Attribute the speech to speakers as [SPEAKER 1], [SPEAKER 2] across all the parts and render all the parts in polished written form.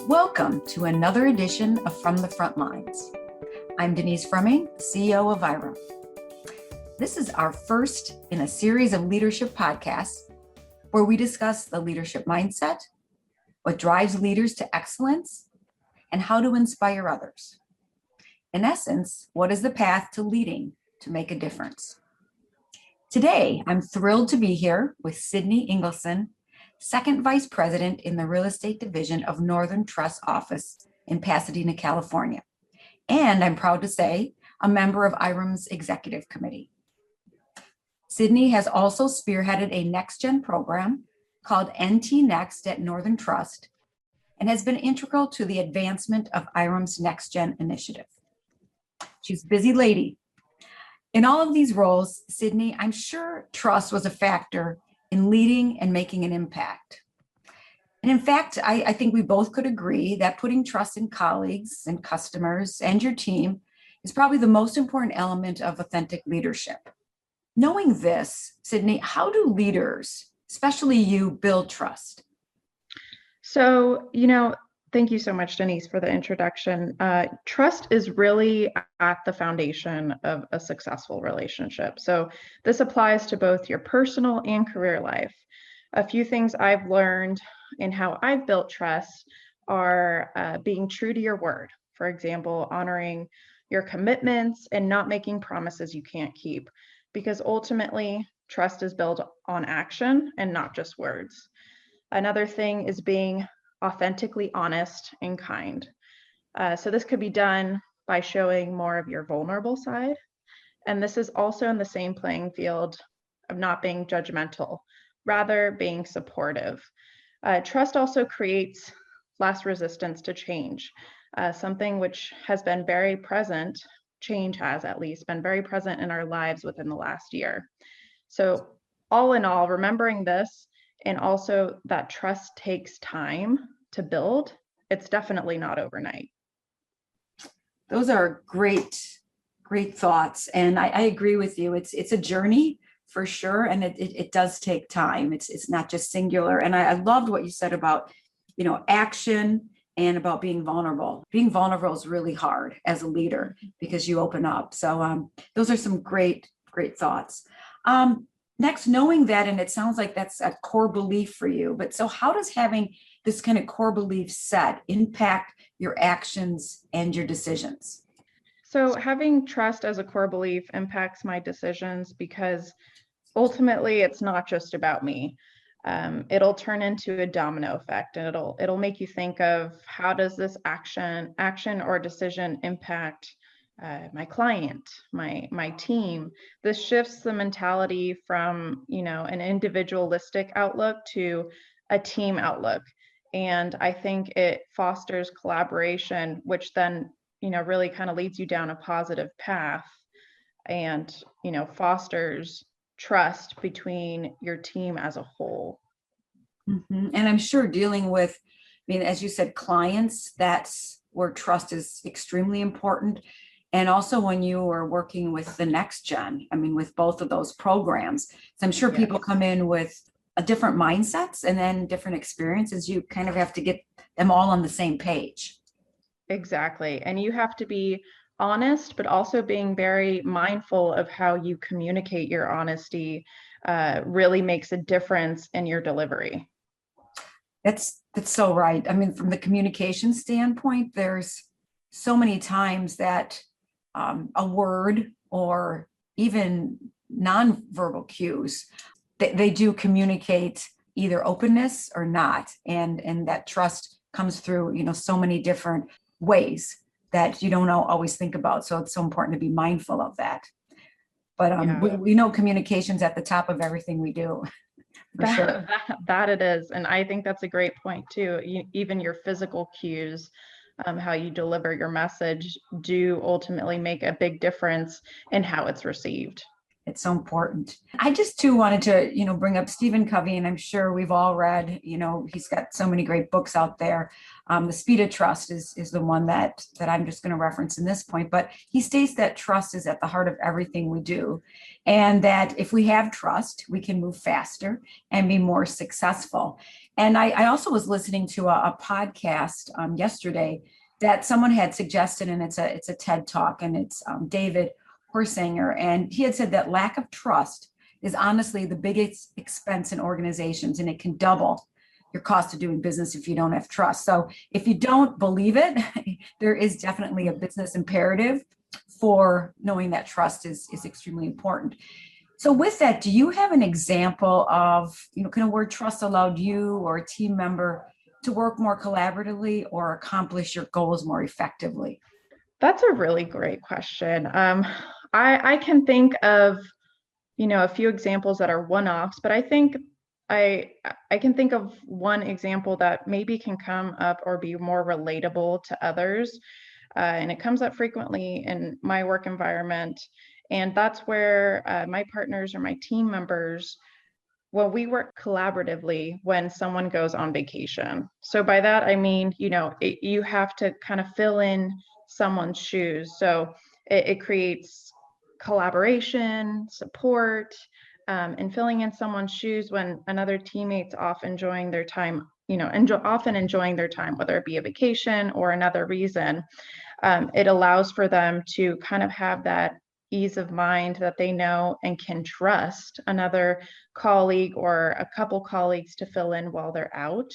[SPEAKER 1] Welcome to another edition of From the Front Lines. I'm Denise Froemming, CEO of IREM. This is our first in a series of leadership podcasts where we discuss the leadership mindset, what drives leaders to excellence, and how to inspire others. In essence, what is the path to leading to make a difference? Today, I'm thrilled to be here with Sidney Ingelson, Second Vice President in the Real Estate Division of Northern Trust Office in Pasadena, California. And I'm proud to say, a member of IREM's Executive Committee. Sidney has also spearheaded a next-gen program called NT Next at Northern Trust and has been integral to the advancement of IREM's next-gen initiative. She's a busy lady. In all of these roles, Sidney, I'm sure trust was a factor in leading and making an impact. And in fact, I think we both could agree that putting trust in colleagues and customers and your team is probably the most important element of authentic leadership. Knowing this, Sidney, how do leaders, especially you, build trust?
[SPEAKER 2] So, thank you so much, Denise, for the introduction. Trust is really at the foundation of a successful relationship. So this applies to both your personal and career life. A few things I've learned in how I've built trust are being true to your word. For example, honoring your commitments and not making promises you can't keep, because ultimately trust is built on action and not just words. Another thing is being authentically honest and kind. So this could be done by showing more of your vulnerable side. And this is also in the same playing field of not being judgmental, rather being supportive. Trust also creates less resistance to change, something which has been very present, change has at least been very present in our lives within the last year. So all in all, remembering this, and also that trust takes time to build. It's definitely not overnight.
[SPEAKER 1] Those are great thoughts. And I agree with you. It's a journey for sure. And it does take time. It's not just singular. And I loved what you said about, action and about being vulnerable. Being vulnerable is really hard as a leader because you open up. So those are some great thoughts. Next, knowing that, and it sounds like that's a core belief for you, but so how does having this kind of core belief set impact your actions and your decisions?
[SPEAKER 2] So having trust as a core belief impacts my decisions because ultimately it's not just about me. It'll turn into a domino effect, and it'll make you think of how does this action or decision impact my client, my team. This shifts the mentality from, an individualistic outlook to a team outlook. And I think it fosters collaboration, which then, really kind of leads you down a positive path and, fosters trust between your team as a whole.
[SPEAKER 1] Mm-hmm. And I'm sure dealing with, as you said, clients, that's where trust is extremely important. And also when you are working with the next gen, with both of those programs, so I'm sure people come in with a different mindsets and then different experiences. You kind of have to get them all on the same page.
[SPEAKER 2] Exactly. And you have to be honest, but also being very mindful of how you communicate your honesty really makes a difference in your delivery.
[SPEAKER 1] That's so right. From the communication standpoint, there's so many times that a word or even nonverbal cues, they do communicate either openness or not. And that trust comes through, so many different ways that you don't always think about. So it's so important to be mindful of that. But we know communication's at the top of everything we do. Sure.
[SPEAKER 2] That it is. And I think that's a great point too. Even your physical cues, how you deliver your message do ultimately make a big difference in how it's received.
[SPEAKER 1] It's so important. I just too wanted to, bring up Stephen Covey, and I'm sure we've all read, he's got so many great books out there. The Speed of Trust is the one that I'm just going to reference in this point, but he states that trust is at the heart of everything we do. And that if we have trust, we can move faster and be more successful. And I also was listening to a podcast yesterday that someone had suggested, and it's a TED Talk, and it's David Horsanger, and he had said that lack of trust is honestly the biggest expense in organizations, and it can double your cost of doing business if you don't have trust. So if you don't believe it, there is definitely a business imperative for knowing that trust is extremely important. So with that, do you have an example of, kind of where trust allowed you or a team member to work more collaboratively or accomplish your goals more effectively?
[SPEAKER 2] That's a really great question. I can think of, a few examples that are one-offs, but I think I can think of one example that maybe can come up or be more relatable to others. And it comes up frequently in my work environment. And that's where my partners or my team members, well, we work collaboratively when someone goes on vacation. So by that, I mean, you have to kind of fill in someone's shoes. So it creates collaboration, support, and filling in someone's shoes when another teammate's off enjoying their time, often enjoying their time, whether it be a vacation or another reason. It allows for them to kind of have that ease of mind that they know and can trust another colleague or a couple colleagues to fill in while they're out,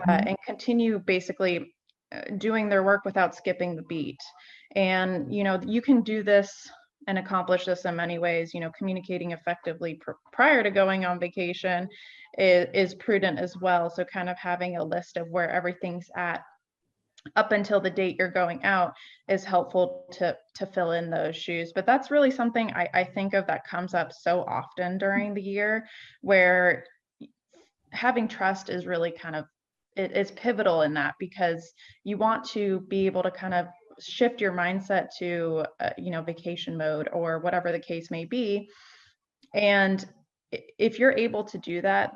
[SPEAKER 2] and continue basically doing their work without skipping the beat. And, you can do this and accomplish this in many ways. Communicating effectively prior to going on vacation is prudent as well. So kind of having a list of where everything's at up until the date you're going out is helpful to fill in those shoes. But that's really something I think of that comes up so often during the year, where having trust is really kind of, it is pivotal in that, because you want to be able to kind of shift your mindset to vacation mode or whatever the case may be. And if you're able to do that,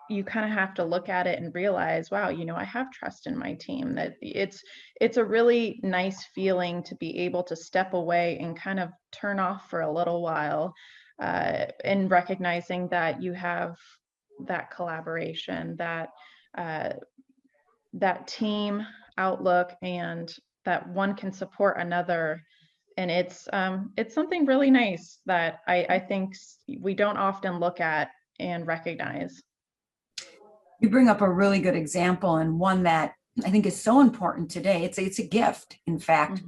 [SPEAKER 2] you kind of have to look at it and realize, wow, I have trust in my team. That it's a really nice feeling to be able to step away and kind of turn off for a little while, and recognizing that you have that collaboration, that team outlook, and that one can support another. And it's something really nice that I think we don't often look at and recognize.
[SPEAKER 1] You bring up a really good example, and one that I think is so important today. It's a gift, in fact.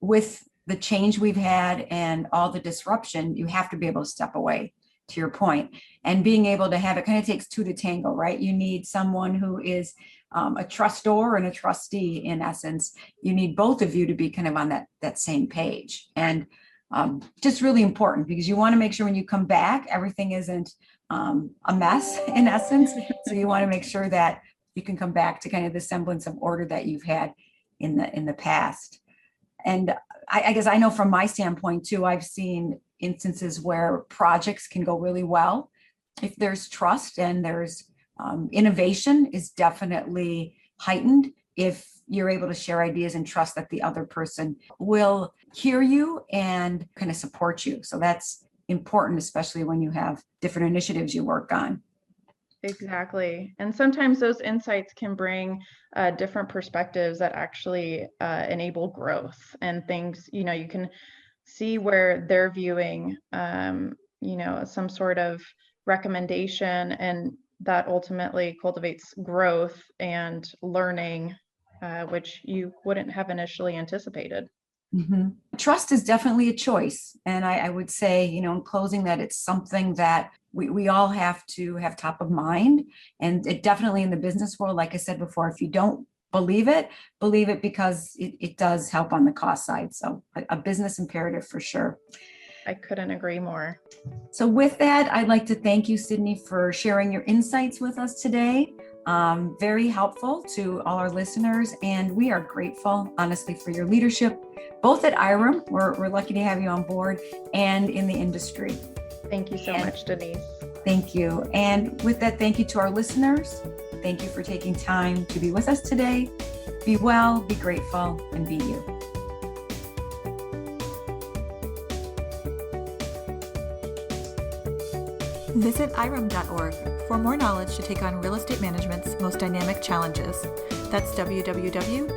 [SPEAKER 1] With the change we've had and all the disruption, you have to be able to step away, to your point. And being able to have it kind of takes two to tango, right? You need someone who is a trustor and a trustee, in essence. You need both of you to be kind of on that same page. And just really important, because you want to make sure when you come back, everything isn't a mess, in essence. So you want to make sure that you can come back to kind of the semblance of order that you've had in the past. And I guess I know from my standpoint too, I've seen instances where projects can go really well if there's trust, and there's innovation is definitely heightened if you're able to share ideas and trust that the other person will hear you and kind of support you. So that's important, especially when you have different initiatives you work on.
[SPEAKER 2] Exactly. And sometimes those insights can bring different perspectives that actually enable growth and things. You can see where they're viewing, some sort of recommendation, and that ultimately cultivates growth and learning, which you wouldn't have initially anticipated.
[SPEAKER 1] Trust is definitely a choice. And I would say, in closing, that it's something that we all have to have top of mind. And it definitely, in the business world, like I said before, if you don't believe it because it does help on the cost side. So a business imperative for sure.
[SPEAKER 2] I couldn't agree more.
[SPEAKER 1] So with that, I'd like to thank you, Sidney, for sharing your insights with us today. Very helpful to all our listeners, and we are grateful, honestly, for your leadership, both at IREM, we're lucky to have you on board, and in the industry.
[SPEAKER 2] Thank you so much, Denise.
[SPEAKER 1] Thank you. And with that, thank you to our listeners. Thank you for taking time to be with us today. Be well, be grateful, and be you.
[SPEAKER 3] Visit irem.org for more knowledge to take on real estate management's most dynamic challenges. That's www.irem.org.